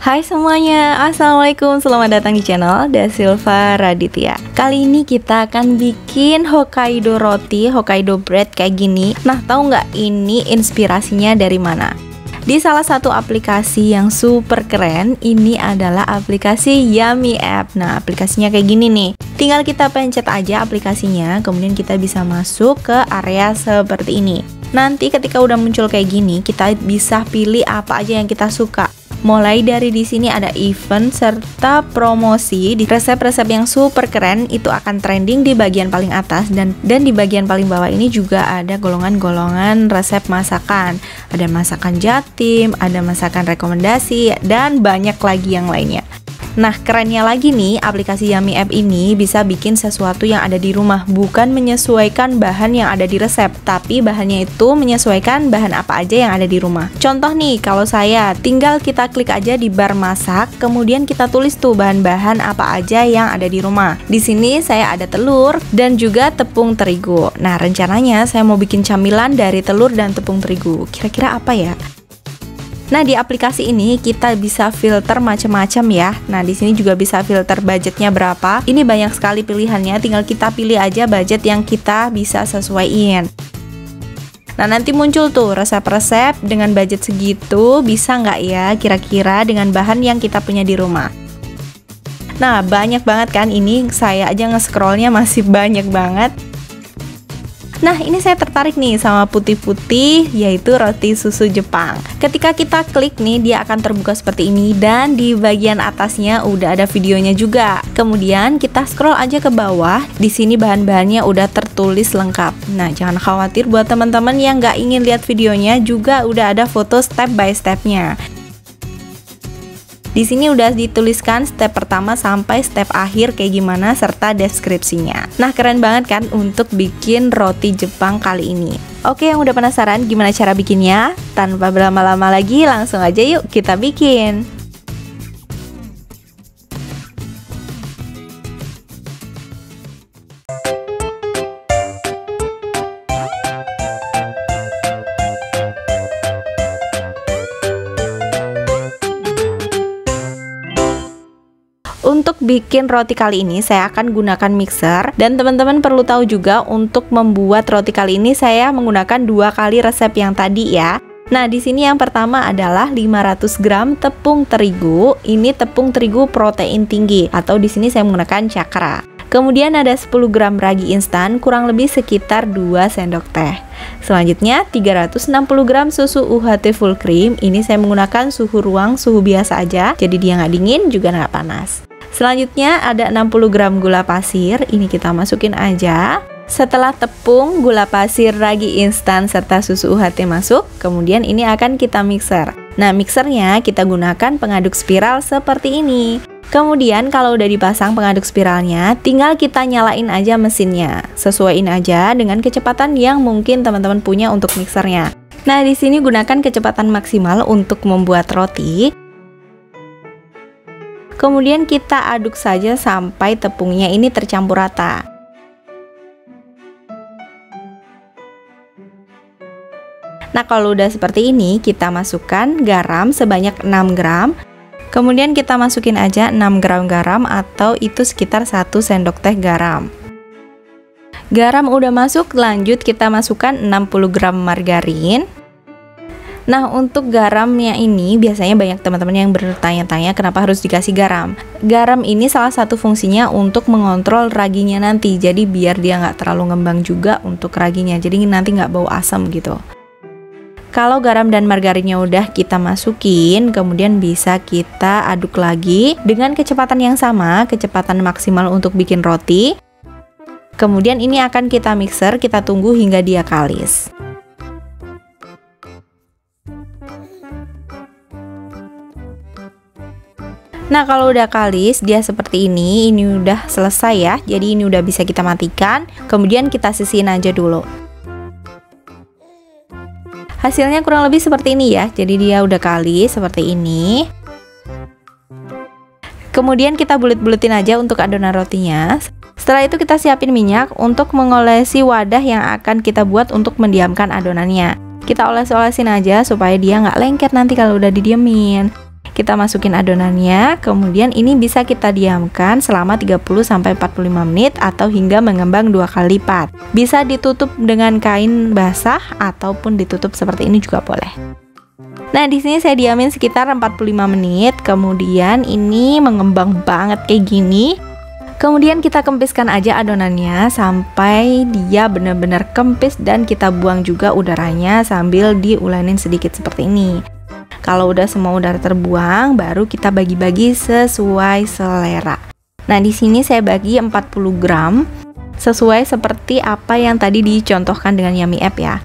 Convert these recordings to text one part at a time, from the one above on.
Hai semuanya, Assalamualaikum, selamat datang di channel Dasilva Raditya. Kali ini kita akan bikin Hokkaido roti, Hokkaido bread kayak gini. Nah, tahu nggak ini inspirasinya dari mana? Di salah satu aplikasi yang super keren, ini adalah aplikasi Yummy App. Nah, aplikasinya kayak gini nih. Tinggal kita pencet aja aplikasinya, kemudian kita bisa masuk ke area seperti ini. Nanti ketika udah muncul kayak gini, kita bisa pilih apa aja yang kita suka. Mulai dari di sini ada event serta promosi. Di resep-resep yang super keren itu akan trending di bagian paling atas, dan di bagian paling bawah ini juga ada golongan-golongan resep masakan. Ada masakan Jatim, ada masakan rekomendasi, dan banyak lagi yang lainnya. Nah, kerennya lagi nih, aplikasi Yummy App ini bisa bikin sesuatu yang ada di rumah, bukan menyesuaikan bahan yang ada di resep, tapi bahannya itu menyesuaikan bahan apa aja yang ada di rumah. Contoh nih, kalau saya, tinggal kita klik aja di bar masak, kemudian kita tulis tuh bahan-bahan apa aja yang ada di rumah. Di sini saya ada telur dan juga tepung terigu. Nah, rencananya saya mau bikin camilan dari telur dan tepung terigu. Kira-kira apa ya? Nah, di aplikasi ini kita bisa filter macam-macam ya. Nah, di sini juga bisa filter budgetnya berapa. Ini banyak sekali pilihannya, tinggal kita pilih aja budget yang kita bisa sesuaiin. Nah, nanti muncul tuh resep-resep dengan budget segitu, bisa nggak ya kira-kira dengan bahan yang kita punya di rumah. Nah, banyak banget kan, ini saya aja nge-scrollnya masih banyak banget. Nah, ini saya tertarik nih sama putih-putih, yaitu roti susu Jepang. Ketika kita klik nih, dia akan terbuka seperti ini, dan di bagian atasnya udah ada videonya juga. Kemudian kita scroll aja ke bawah, di sini bahan-bahannya udah tertulis lengkap. Nah, jangan khawatir buat teman-teman yang nggak ingin lihat videonya, juga udah ada foto step by stepnya. Di sini udah dituliskan step pertama sampai step akhir kayak gimana serta deskripsinya. Nah, keren banget kan untuk bikin roti Jepang kali ini. Oke, yang udah penasaran gimana cara bikinnya? Tanpa berlama-lama lagi, langsung aja yuk kita bikin. Untuk bikin roti kali ini saya akan gunakan mixer, dan teman-teman perlu tahu juga untuk membuat roti kali ini saya menggunakan 2 kali resep yang tadi ya. Nah, di sini yang pertama adalah 500 gram tepung terigu. Ini tepung terigu protein tinggi, atau di sini saya menggunakan cakra. Kemudian ada 10 gram ragi instan, kurang lebih sekitar 2 sendok teh. Selanjutnya 360 gram susu UHT full cream. Ini saya menggunakan suhu ruang, suhu biasa aja, jadi dia nggak dingin juga nggak panas. Selanjutnya ada 60 gram gula pasir, ini kita masukin aja. Setelah tepung, gula pasir, ragi instan, serta susu UHT masuk, kemudian ini akan kita mixer. Nah, mixernya kita gunakan pengaduk spiral seperti ini. Kemudian kalau udah dipasang pengaduk spiralnya, tinggal kita nyalain aja mesinnya. Sesuaiin aja dengan kecepatan yang mungkin teman-teman punya untuk mixernya. Nah, di sini gunakan kecepatan maksimal untuk membuat roti. Kemudian kita aduk saja sampai tepungnya ini tercampur rata. Nah, kalau udah seperti ini, kita masukkan garam sebanyak 6 gram. Kemudian kita masukin aja 6 gram garam, atau itu sekitar 1 sendok teh garam. Garam udah masuk, lanjut kita masukkan 60 gram margarin. Nah, untuk garamnya ini biasanya banyak teman-teman yang bertanya-tanya kenapa harus dikasih garam. Garam ini salah satu fungsinya untuk mengontrol raginya nanti, jadi biar dia nggak terlalu ngembang juga untuk raginya, jadi nanti nggak bau asam gitu. Kalau garam dan margarinnya udah kita masukin, kemudian bisa kita aduk lagi dengan kecepatan yang sama, kecepatan maksimal untuk bikin roti. Kemudian ini akan kita mixer, kita tunggu hingga dia kalis. Nah, kalau udah kalis, dia seperti ini udah selesai ya. Jadi ini udah bisa kita matikan, kemudian kita sisihin aja dulu. Hasilnya kurang lebih seperti ini ya. Jadi dia udah kalis seperti ini. Kemudian kita bulet-buletin aja untuk adonan rotinya. Setelah itu kita siapin minyak untuk mengolesi wadah yang akan kita buat untuk mendiamkan adonannya. Kita oles-olesin aja supaya dia nggak lengket nanti kalau udah didiemin. Kita masukin adonannya, kemudian ini bisa kita diamkan selama 30-45 menit atau hingga mengembang 2 kali lipat. Bisa ditutup dengan kain basah ataupun ditutup seperti ini juga boleh. Nah, di sini saya diamin sekitar 45 menit, kemudian ini mengembang banget kayak gini. Kemudian kita kempiskan aja adonannya sampai dia benar-benar kempis dan kita buang juga udaranya sambil diulenin sedikit seperti ini. Kalau udah semua udara terbuang, baru kita bagi-bagi sesuai selera. Nah, di sini saya bagi 40 gram sesuai seperti apa yang tadi dicontohkan dengan Yummy App ya.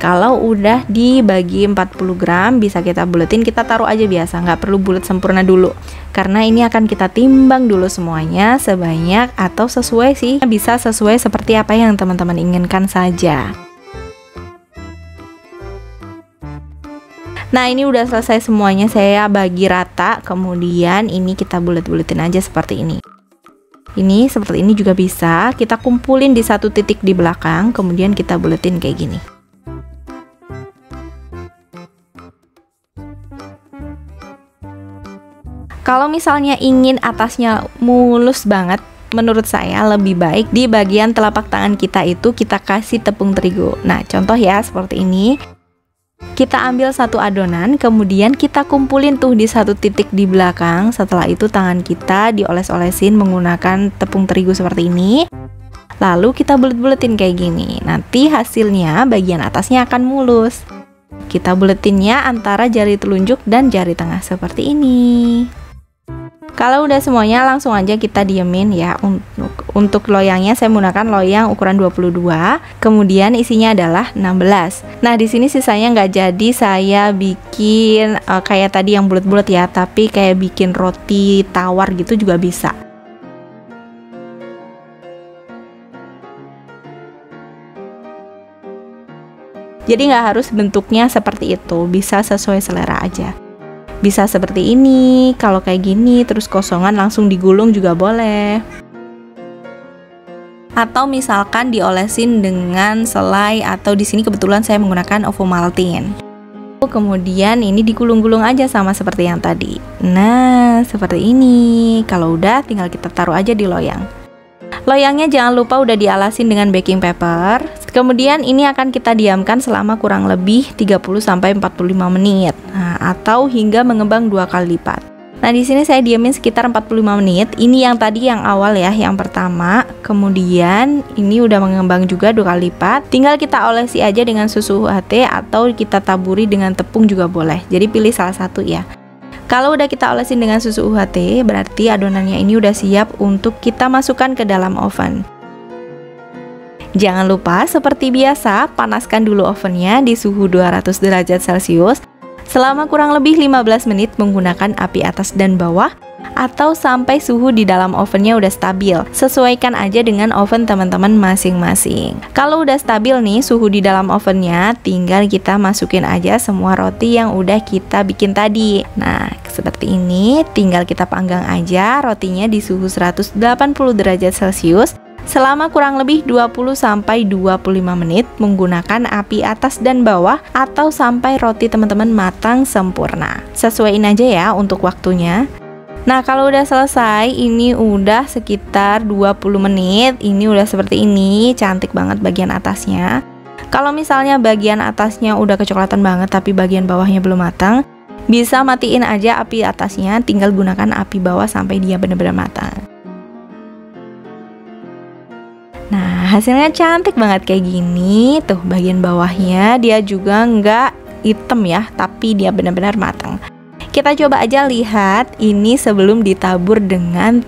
Kalau udah dibagi 40 gram, bisa kita buletin, kita taruh aja biasa, nggak perlu bulet sempurna dulu. Karena ini akan kita timbang dulu semuanya sebanyak atau sesuai sih, bisa sesuai seperti apa yang teman-teman inginkan saja. Nah, ini udah selesai semuanya, saya bagi rata, kemudian ini kita bulet-buletin aja seperti ini. Ini seperti ini juga bisa, kita kumpulin di satu titik di belakang, kemudian kita buletin kayak gini. Kalau misalnya ingin atasnya mulus banget, menurut saya lebih baik di bagian telapak tangan kita itu kita kasih tepung terigu. Nah, contoh ya seperti ini. Kita ambil satu adonan, kemudian kita kumpulin tuh di satu titik di belakang. Setelah itu tangan kita dioles-olesin menggunakan tepung terigu seperti ini. Lalu kita bulet-buletin kayak gini. Nanti hasilnya bagian atasnya akan mulus. Kita buletinnya antara jari telunjuk dan jari tengah seperti ini. Kalau udah semuanya langsung aja kita diemin ya. Untuk loyangnya saya menggunakan loyang ukuran 22, kemudian isinya adalah 16. Nah, di sini sisanya nggak jadi saya bikin kayak tadi yang bulat-bulat ya, tapi kayak bikin roti tawar gitu juga bisa. Jadi nggak harus bentuknya seperti itu, bisa sesuai selera aja. Bisa seperti ini, kalau kayak gini terus kosongan langsung digulung juga boleh. Atau misalkan diolesin dengan selai atau di sini kebetulan saya menggunakan Ovomaltine. Kemudian ini digulung-gulung aja sama seperti yang tadi. Nah, seperti ini. Kalau udah tinggal kita taruh aja di loyang. Loyangnya jangan lupa udah dialasin dengan baking paper. Kemudian ini akan kita diamkan selama kurang lebih 30-45 menit. Nah, atau hingga mengembang 2 kali lipat. Nah, di sini saya diamin sekitar 45 menit. Ini yang tadi yang awal ya, yang pertama. Kemudian ini udah mengembang juga 2 kali lipat. Tinggal kita olesi aja dengan susu UHT atau kita taburi dengan tepung juga boleh. Jadi pilih salah satu ya. Kalau udah kita olesin dengan susu UHT, berarti adonannya ini udah siap untuk kita masukkan ke dalam oven. Jangan lupa seperti biasa, panaskan dulu ovennya di suhu 200 derajat Celcius selama kurang lebih 15 menit menggunakan api atas dan bawah atau sampai suhu di dalam ovennya udah stabil. Sesuaikan aja dengan oven teman-teman masing-masing. Kalau udah stabil nih suhu di dalam ovennya, tinggal kita masukin aja semua roti yang udah kita bikin tadi. Nah, seperti ini, tinggal kita panggang aja rotinya di suhu 180 derajat Celcius selama kurang lebih 20-25 menit menggunakan api atas dan bawah atau sampai roti teman-teman matang sempurna. Sesuaiin aja ya untuk waktunya. Nah, kalau udah selesai, ini udah sekitar 20 menit. Ini udah seperti ini, cantik banget bagian atasnya. Kalau misalnya bagian atasnya udah kecoklatan banget tapi bagian bawahnya belum matang, bisa matiin aja api atasnya, tinggal gunakan api bawah sampai dia benar-benar matang. Nah, hasilnya cantik banget kayak gini. Tuh, bagian bawahnya dia juga nggak hitam ya, tapi dia benar-benar matang. Kita coba aja lihat ini sebelum ditabur dengan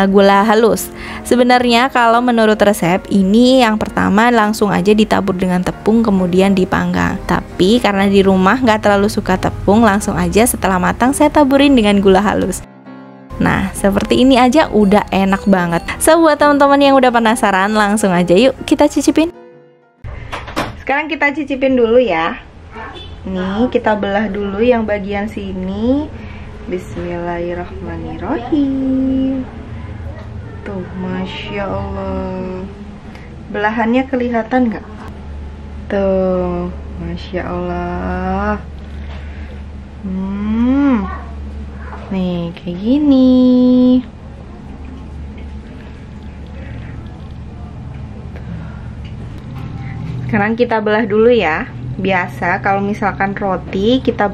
gula halus. Sebenarnya kalau menurut resep ini yang pertama langsung aja ditabur dengan tepung kemudian dipanggang. Tapi karena di rumah nggak terlalu suka tepung, langsung aja setelah matang saya taburin dengan gula halus. Nah, seperti ini aja udah enak banget. So, buat teman-teman yang udah penasaran, langsung aja yuk kita cicipin. Sekarang kita cicipin dulu ya. Nih, kita belah dulu yang bagian sini. Bismillahirrahmanirrahim. Tuh, Masya Allah. Belahannya kelihatan nggak? Tuh, Masya Allah. kayak gini. Sekarang kita belah dulu ya. Biasa kalau misalkan roti kita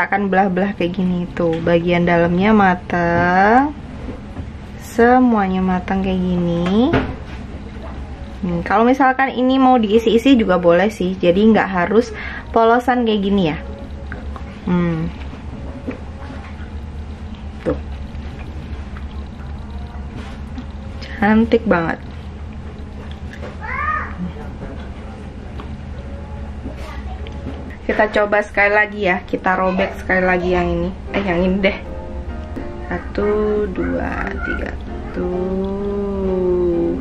akan belah-belah kayak gini tuh. Bagian dalamnya matang. Semuanya matang kayak gini. Kalau misalkan ini mau diisi-isi juga boleh sih. Jadi nggak harus polosan kayak gini ya. Tuh. Cantik banget. Kita coba sekali lagi ya, kita robek sekali lagi yang ini. Yang ini deh. 1, 2, 3. Tuh.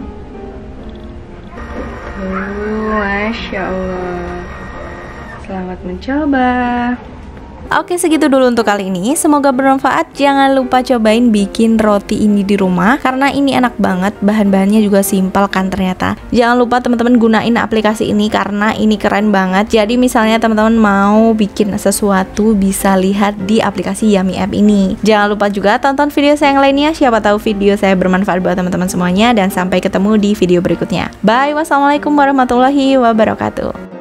Masya Allah. Selamat mencoba. Oke, segitu dulu untuk kali ini. Semoga bermanfaat. Jangan lupa cobain bikin roti ini di rumah karena ini enak banget. Bahan-bahannya juga simpel kan ternyata. Jangan lupa teman-teman gunain aplikasi ini karena ini keren banget. Jadi misalnya teman-teman mau bikin sesuatu bisa lihat di aplikasi Yummy App ini. Jangan lupa juga tonton video saya yang lainnya. Siapa tahu video saya bermanfaat buat teman-teman semuanya. Dan sampai ketemu di video berikutnya. Bye. Wassalamualaikum warahmatullahi wabarakatuh.